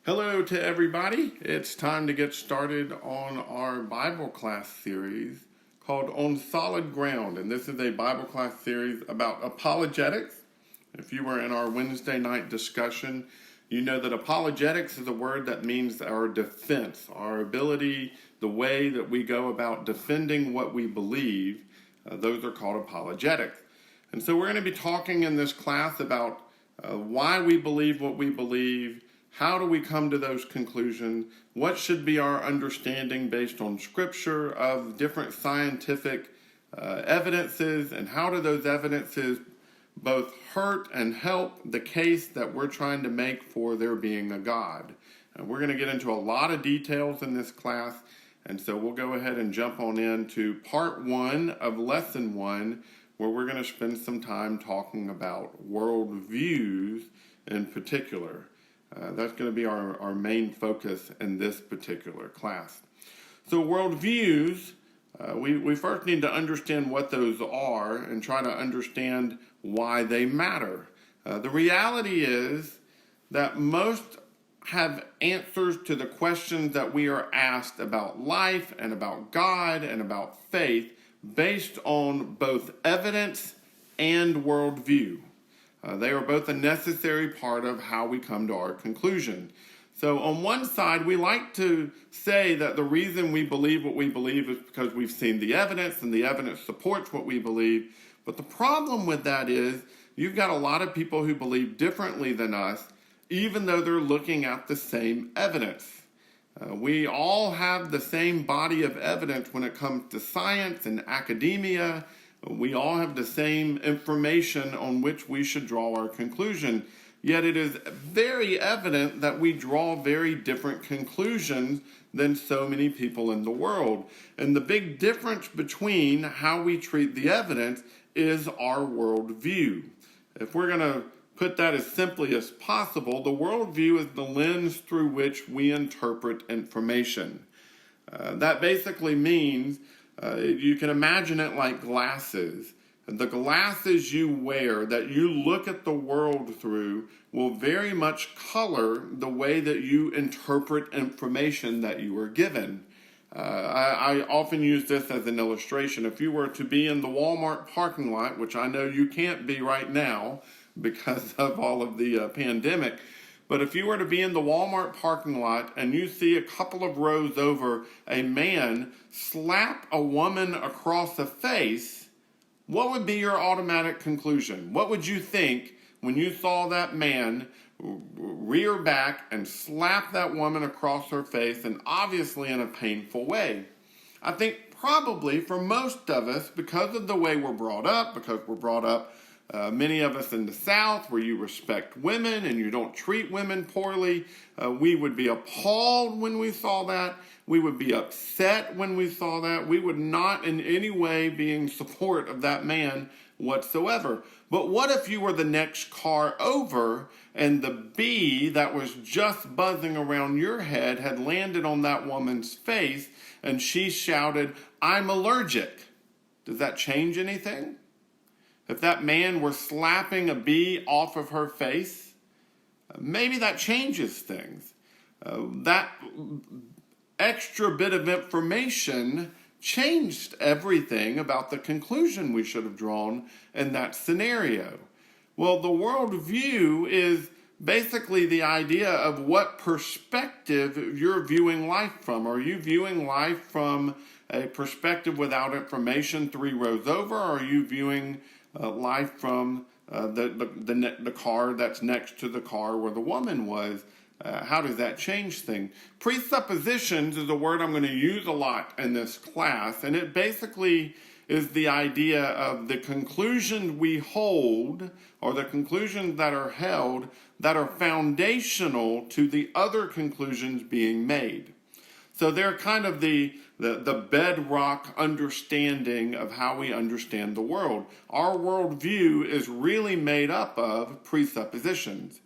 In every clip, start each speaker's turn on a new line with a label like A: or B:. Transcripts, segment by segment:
A: Hello to everybody. It's time to get started on our Bible class series called On Solid Ground. And this is a Bible class series about apologetics. If you were in our Wednesday night discussion, you know that apologetics is a word that means our defense, our ability, the way that we go about defending what we believe. Those are called apologetics. And so we're going to be talking in this class about why we believe what we believe. How do we come to those conclusions? What should be our understanding based on Scripture of different scientific evidences, and how do those evidences both hurt and help the case that we're trying to make for there being a God? And we're going to get into a lot of details in this class, and so we'll go ahead and jump on into part 1 of lesson 1, where we're going to spend some time talking about worldviews in particular. That's going to be our main focus in this particular class. So worldviews, we first need to understand what those are and try to understand why they matter. The reality is that most have answers to the questions that we are asked about life and about God and about faith based on both evidence and worldview. They are both a necessary part of how we come to our conclusion. So on one side, we like to say that the reason we believe what we believe is because we've seen the evidence and the evidence supports what we believe. But the problem with that is you've got a lot of people who believe differently than us, even though they're looking at the same evidence. We all have the same body of evidence when it comes to science and academia. We all have the same information on which we should draw our conclusion. Yet it is very evident that we draw very different conclusions than so many people in the world. And the big difference between how we treat the evidence is our worldview. If we're going to put that as simply as possible, the worldview is the lens through which we interpret information. That basically means you can imagine it like glasses. The glasses you wear that you look at the world through will very much color the way that you interpret information that you are given. I often use this as an illustration. If you were to be in the Walmart parking lot, which I know you can't be right now because of all of the pandemic, but if you were to be in the Walmart parking lot and you see a couple of rows over a man slap a woman across the face, what would be your automatic conclusion? What would you think when you saw that man rear back and slap that woman across her face, and obviously in a painful way? I think probably for most of us, because of the way we're brought up, many of us in the South, where you respect women and you don't treat women poorly, we would be appalled when we saw that. We would be upset when we saw that. We would not in any way be in support of that man whatsoever. But what if you were the next car over and the bee that was just buzzing around your head had landed on that woman's face and she shouted, "I'm allergic"? Does that change anything? If that man were slapping a bee off of her face, maybe that changes things. That extra bit of information changed everything about the conclusion we should have drawn in that scenario. Well, the worldview is basically the idea of what perspective you're viewing life from. Are you viewing life from a perspective without information 3 rows over, or are you viewing life from the car that's next to the car where the woman was? How does that change things? Presuppositions is a word I'm going to use a lot in this class, and it basically is the idea of the conclusions we hold, or the conclusions that are held, that are foundational to the other conclusions being made. So they're kind of the bedrock understanding of how we understand the world. Our worldview is really made up of presuppositions.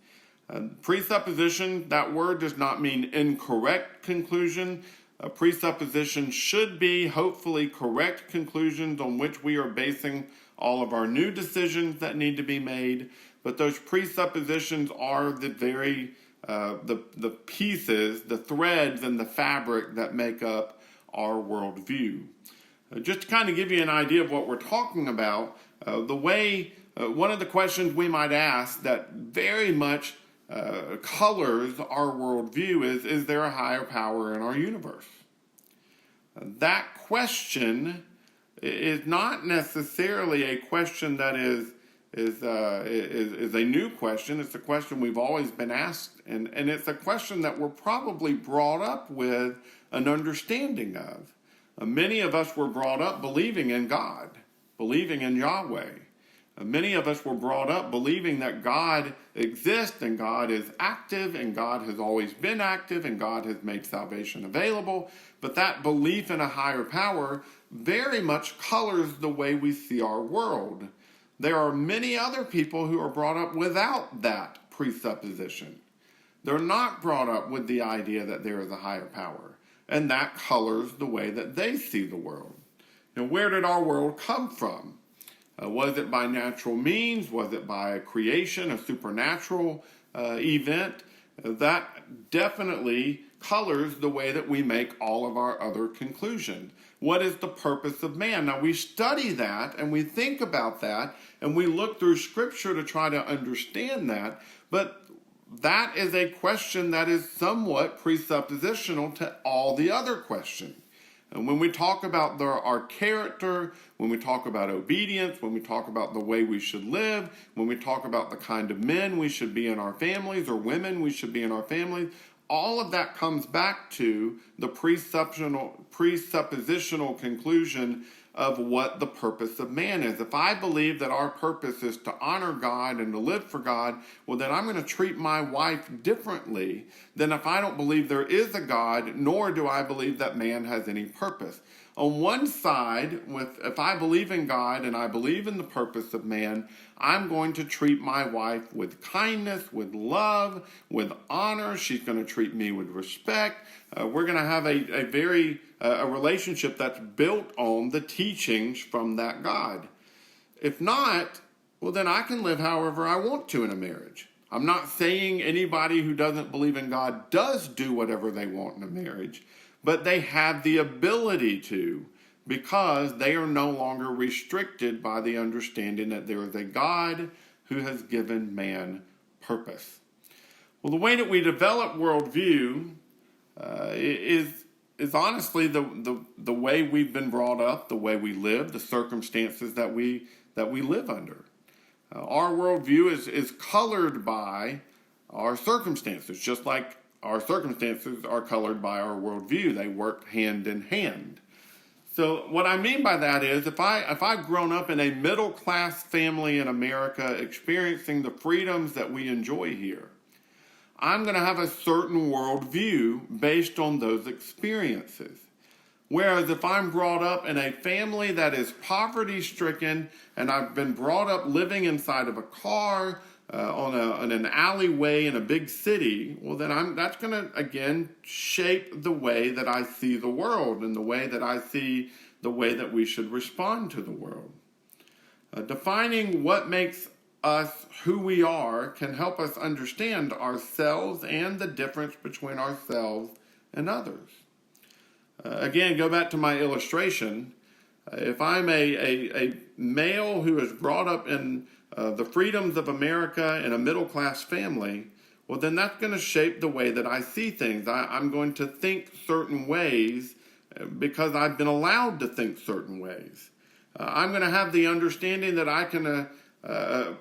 A: Presupposition, that word does not mean incorrect conclusion. A presupposition should be, hopefully, correct conclusions on which we are basing all of our new decisions that need to be made. But those presuppositions are the very the pieces, the threads, and the fabric that make up our worldview. Just to kind of give you an idea of what we're talking about, one of the questions we might ask that very much colors our worldview is there a higher power in our universe? That question is not necessarily a question that is a new question. It's a question we've always been asked, and it's a question that we're probably brought up with an understanding of. Many of us were brought up believing in God, believing in Yahweh. Many of us were brought up believing that God exists and God is active and God has always been active and God has made salvation available. But that belief in a higher power very much colors the way we see our world. There are many other people who are brought up without that presupposition. They're not brought up with the idea that there is a higher power. And that colors the way that they see the world. Where did our world come from? Was it by natural means? Was it by a creation, a supernatural event? That definitely colors the way that we make all of our other conclusions. What is the purpose of man? Now, we study that and we think about that and we look through Scripture to try to understand that, but that is a question that is somewhat presuppositional to all the other questions. And when we talk about our character, when we talk about obedience, when we talk about the way we should live, when we talk about the kind of men we should be in our families or women we should be in our families, all of that comes back to the presuppositional conclusion of what the purpose of man is. If I believe that our purpose is to honor God and to live for God, well, then I'm going to treat my wife differently than if I don't believe there is a God, nor do I believe that man has any purpose. On one side, if I believe in God and I believe in the purpose of man, I'm going to treat my wife with kindness, with love, with honor. She's going to treat me with respect. We're going to have a relationship that's built on the teachings from that God. If not, well, then I can live however I want to in a marriage. I'm not saying anybody who doesn't believe in God does do whatever they want in a marriage, but they have the ability to, because they are no longer restricted by the understanding that there is a God who has given man purpose. Well, the way that we develop worldview is honestly the way we've been brought up, the way we live, the circumstances that we live under. Our worldview is colored by our circumstances, just like our circumstances are colored by our worldview. They work hand in hand. So what I mean by that is if I've grown up in a middle class family in America experiencing the freedoms that we enjoy here, I'm going to have a certain worldview based on those experiences. Whereas if I'm brought up in a family that is poverty-stricken and I've been brought up living inside of a car on an alleyway in a big city, well then that's going to again shape the way that I see the world and the way that I see the way that we should respond to the world. Defining what makes us who we are can help us understand ourselves and the difference between ourselves and others. Again, go back to my illustration. If I'm a male who is brought up in the freedoms of America in a middle-class family, well, then that's going to shape the way that I see things. I'm going to think certain ways because I've been allowed to think certain ways. I'm going to have the understanding that I can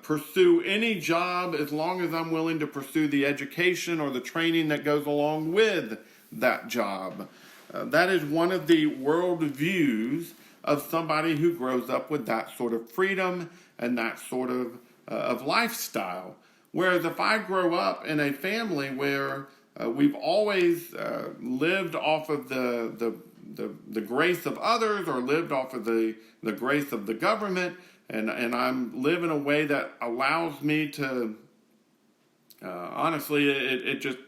A: pursue any job as long as I'm willing to pursue the education or the training that goes along with that job. That is one of the worldviews of somebody who grows up with that sort of freedom and that sort of lifestyle. Whereas if I grow up in a family where we've always lived off of the grace of others or lived off of the grace of the government, and I'm live in a way that allows me to, honestly,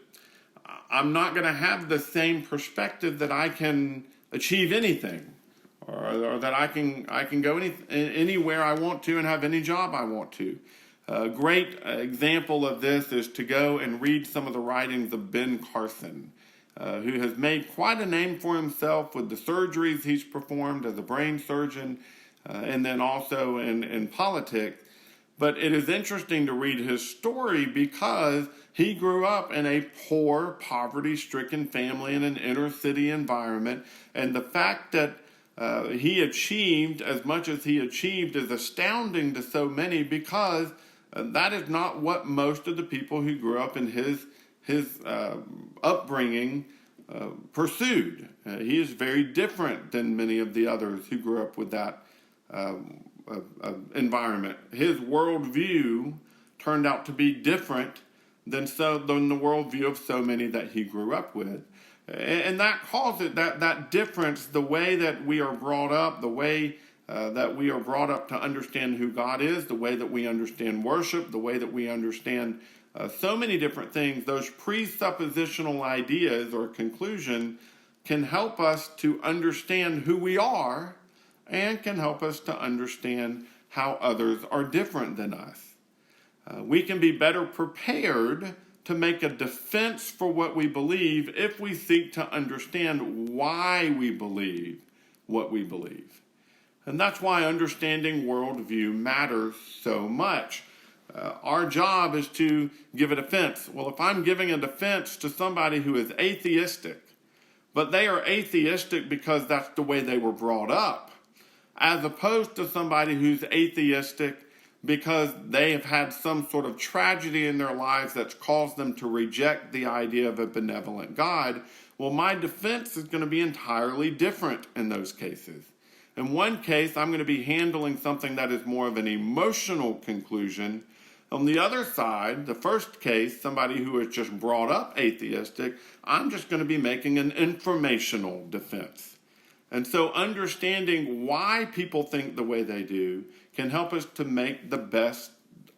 A: I'm not going to have the same perspective that I can achieve anything, or that I can go anywhere I want to and have any job I want to. A great example of this is to go and read some of the writings of Ben Carson, who has made quite a name for himself with the surgeries he's performed as a brain surgeon, and then also in politics. But it is interesting to read his story because he grew up in a poor, poverty-stricken family in an inner-city environment, and the fact that he achieved as much as he achieved is astounding to so many, because that is not what most of the people who grew up in his upbringing pursued. He is very different than many of the others who grew up with that environment. His worldview turned out to be different than the worldview of so many that he grew up with. And that causes that difference, the way that we are brought up, the way that we are brought up to understand who God is, the way that we understand worship, the way that we understand so many different things. Those presuppositional ideas or conclusion can help us to understand who we are and can help us to understand how others are different than us. We can be better prepared to make a defense for what we believe if we seek to understand why we believe what we believe. And that's why understanding worldview matters so much. Our job is to give a defense. Well, if I'm giving a defense to somebody who is atheistic, but they are atheistic because that's the way they were brought up, as opposed to somebody who's atheistic because they have had some sort of tragedy in their lives that's caused them to reject the idea of a benevolent God, well, my defense is going to be entirely different in those cases. In one case, I'm going to be handling something that is more of an emotional conclusion. On the other side, the first case, somebody who is just brought up atheistic, I'm just going to be making an informational defense. And so understanding why people think the way they do can help us to make the best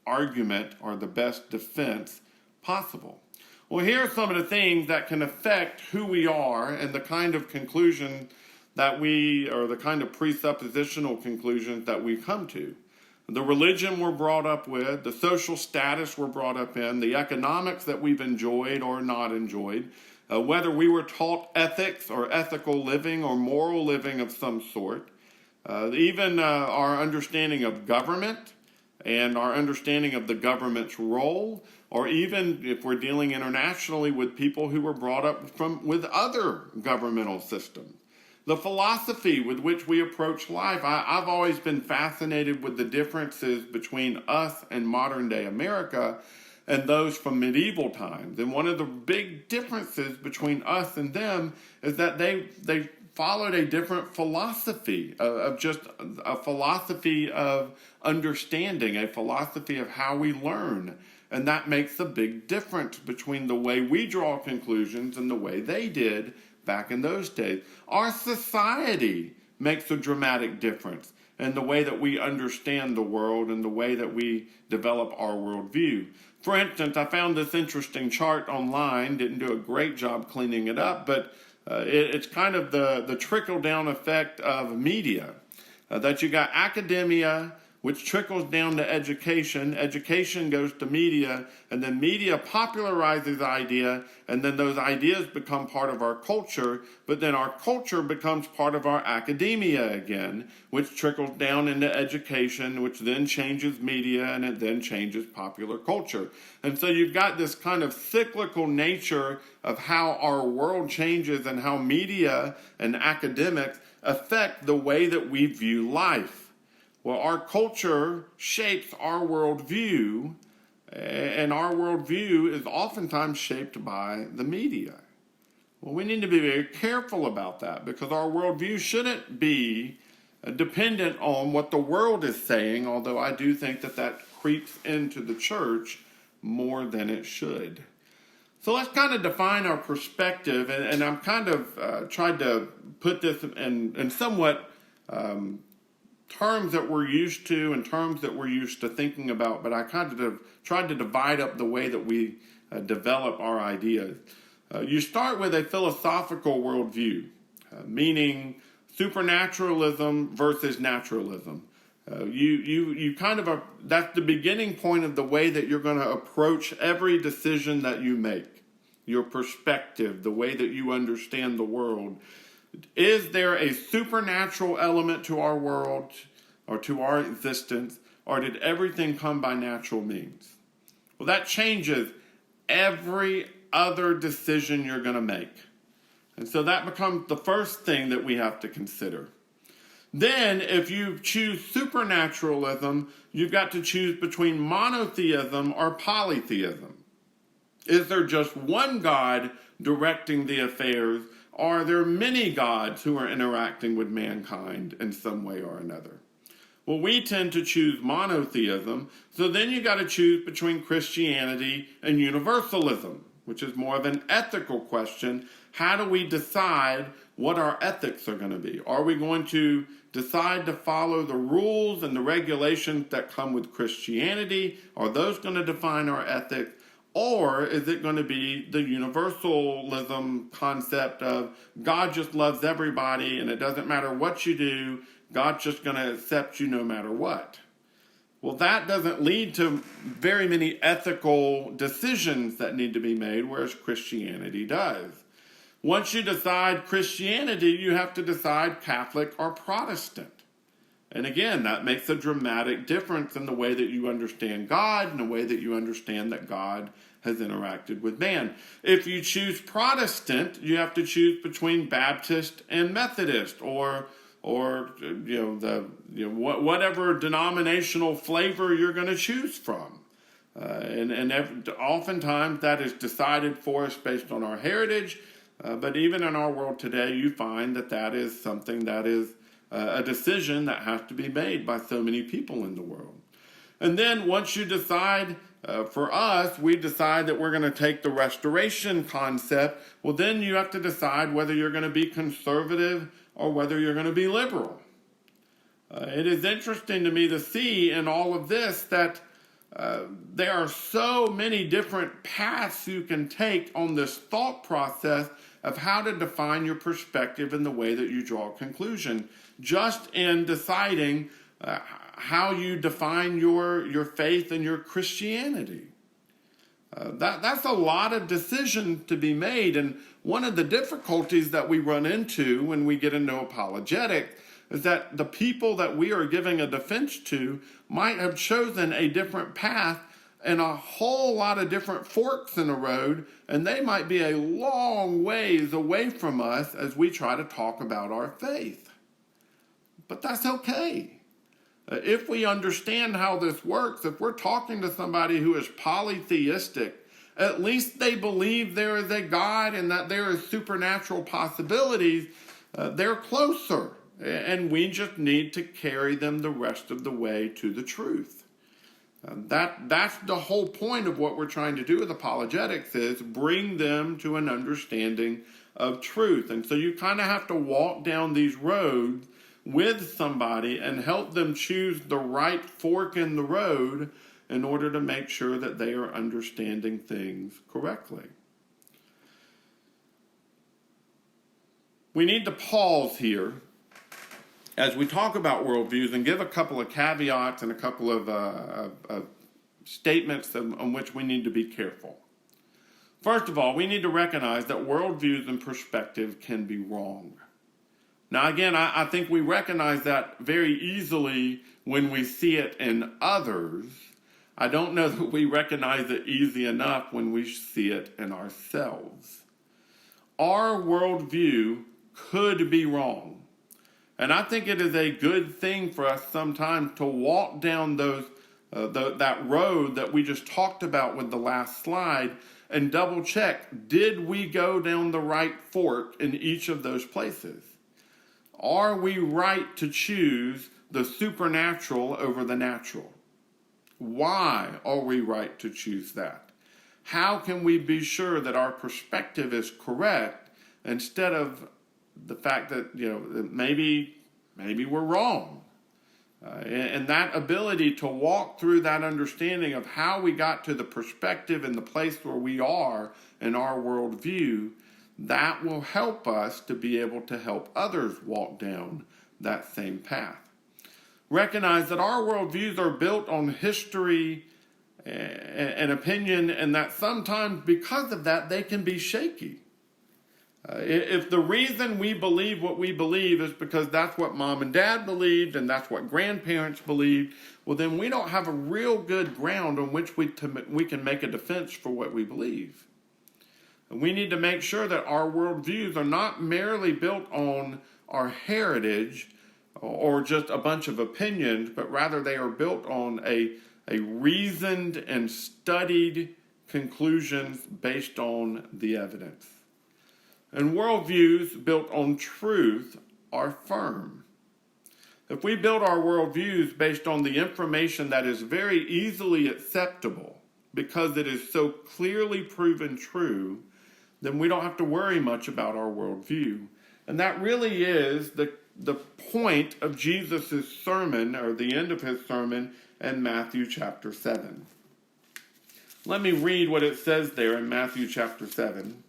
A: argument or the best defense possible. Well, here are some of the things that can affect who we are and the kind of conclusion that or the kind of presuppositional conclusions that we come to. The religion we're brought up with, the social status we're brought up in, the economics that we've enjoyed or not enjoyed, whether we were taught ethics or ethical living or moral living of some sort, even our understanding of government and our understanding of the government's role, or even if we're dealing internationally with people who were brought up with other governmental systems. The philosophy with which we approach life. I've always been fascinated with the differences between us and modern day America and those from medieval times. And one of the big differences between us and them is that they followed a different philosophy of just a philosophy of understanding, a philosophy of how we learn. And that makes a big difference between the way we draw conclusions and the way they did back in those days. Our society makes a dramatic difference in the way that we understand the world and the way that we develop our worldview. For instance, I found this interesting chart online, didn't do a great job cleaning it up, but it's kind of the trickle-down effect of media. That you got academia, which trickles down to education. Education goes to media, and then media popularizes idea, and then those ideas become part of our culture, but then our culture becomes part of our academia again, which trickles down into education, which then changes media, and it then changes popular culture. And so you've got this kind of cyclical nature of how our world changes and how media and academics affect the way that we view life. Well, our culture shapes our worldview, and our worldview is oftentimes shaped by the media. Well, we need to be very careful about that because our worldview shouldn't be dependent on what the world is saying, although I do think that creeps into the church more than it should. So let's kind of define our perspective, and I'm kind of tried to put this in somewhat terms that we're used to and terms that we're used to thinking about, but I kind of tried to divide up the way that we develop our ideas. You start with a philosophical worldview, meaning supernaturalism versus naturalism. You kind of that's the beginning point of the way that you're going to approach every decision that you make. Your perspective, the way that you understand the world. Is there a supernatural element to our world or to our existence, or did everything come by natural means? Well, that changes every other decision you're going to make. And so that becomes the first thing that we have to consider. Then, if you choose supernaturalism, you've got to choose between monotheism or polytheism. Is there just one God directing the affairs, or are there many gods who are interacting with mankind in some way or another? Well, we tend to choose monotheism, so then you got to choose between Christianity and universalism, which is more of an ethical question. How do we decide what our ethics are going to be? Are we going to decide to follow the rules and the regulations that come with Christianity? Are those going to define our ethics? Or is it going to be the universalism concept of God just loves everybody and it doesn't matter what you do, God's just going to accept you no matter what? Well, that doesn't lead to very many ethical decisions that need to be made, whereas Christianity does. Once you decide Christianity, you have to decide Catholic or Protestant. And again, that makes a dramatic difference in the way that you understand God and the way that you understand that God has interacted with man. If you choose Protestant, you have to choose between Baptist and Methodist, or whatever denominational flavor you're going to choose from. Oftentimes that is decided for us based on our heritage. But even in our world today, you find that is something that is a decision that has to be made by so many people in the world. And then once you decide, for us, we decide that we're going to take the restoration concept. Well, then you have to decide whether you're going to be conservative or whether you're going to be liberal. It is interesting to me to see in all of this that there are so many different paths you can take on this thought process of how to define your perspective and the way that you draw a conclusion, just in deciding how you define your faith and your Christianity. That's a lot of decisions to be made, and one of the difficulties that we run into when we get into apologetics is that the people that we are giving a defense to might have chosen a different path and a whole lot of different forks in the road, and they might be a long ways away from us as we try to talk about our faith. But that's okay. If we understand how this works, if we're talking to somebody who is polytheistic, at least they believe there is a God and that there is supernatural possibilities. They're closer, and we just need to carry them the rest of the way to the truth. That's the whole point of what we're trying to do with apologetics, is bring them to an understanding of truth. And so you kind of have to walk down these roads with somebody and help them choose the right fork in the road in order to make sure that they are understanding things correctly. We need to pause here as we talk about worldviews and give a couple of caveats and a couple of statements on which we need to be careful. First of all, we need to recognize that worldviews and perspective can be wrong. Now, again, I think we recognize that very easily when we see it in others. I don't know that we recognize it easy enough when we see it in ourselves. Our worldview could be wrong. And I think it is a good thing for us sometimes to walk down that road that we just talked about with the last slide and double check, did we go down the right fork in each of those places? Are we right to choose the supernatural over the natural? Why are we right to choose that? How can we be sure that our perspective is correct instead of the fact that, maybe we're wrong? And that ability to walk through that understanding of how we got to the perspective and the place where we are in our worldview, that will help us to be able to help others walk down that same path. Recognize that our worldviews are built on history and opinion, and that sometimes because of that they can be shaky. If the reason we believe what we believe is because that's what mom and dad believed and that's what grandparents believed, well then we don't have a real good ground on which we can make a defense for what we believe. And we need to make sure that our worldviews are not merely built on our heritage or just a bunch of opinions, but rather they are built on a reasoned and studied conclusions based on the evidence. And worldviews built on truth are firm. If we build our worldviews based on the information that is very easily acceptable because it is so clearly proven true, then we don't have to worry much about our worldview. And that really is the point of Jesus' sermon, or the end of his sermon, in Matthew chapter 7. Let me read what it says there in Matthew chapter 7.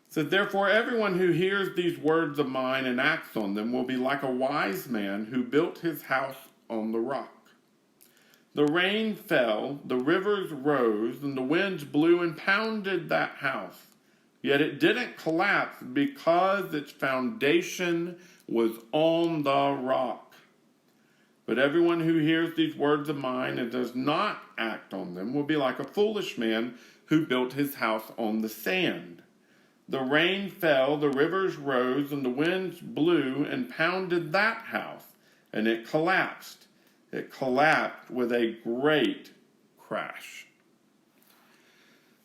A: It says, "Therefore everyone who hears these words of mine and acts on them will be like a wise man who built his house on the rock. The rain fell, the rivers rose, and the winds blew and pounded that house. Yet it didn't collapse because its foundation was on the rock. But everyone who hears these words of mine and does not act on them will be like a foolish man who built his house on the sand. The rain fell, the rivers rose, and the winds blew and pounded that house, and it collapsed. It collapsed with a great crash."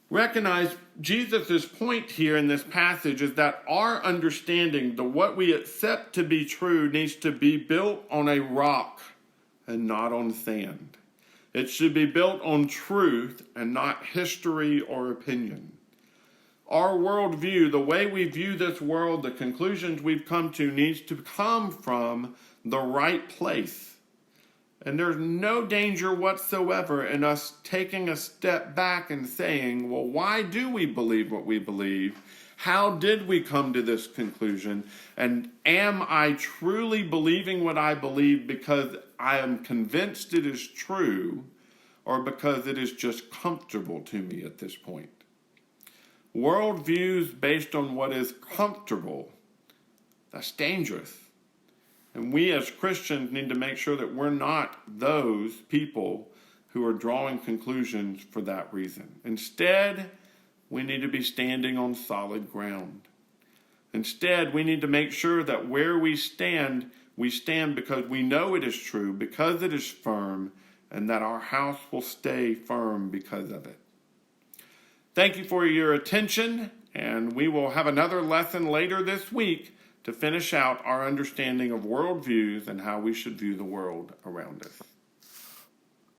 A: Recognize Jesus' point here in this passage is that our understanding, what we accept to be true, needs to be built on a rock and not on sand. It should be built on truth and not history or opinion. Our worldview, the way we view this world, the conclusions we've come to, needs to come from the right place. And there's no danger whatsoever in us taking a step back and saying, well, why do we believe what we believe? How did we come to this conclusion? And am I truly believing what I believe because I am convinced it is true, or because it is just comfortable to me at this point? Worldviews based on what is comfortable, that's dangerous. And we as Christians need to make sure that we're not those people who are drawing conclusions for that reason. Instead, we need to be standing on solid ground. Instead, we need to make sure that where we stand because we know it is true, because it is firm, and that our house will stay firm because of it. Thank you for your attention, and we will have another lesson later this week to finish out our understanding of worldviews and how we should view the world around us.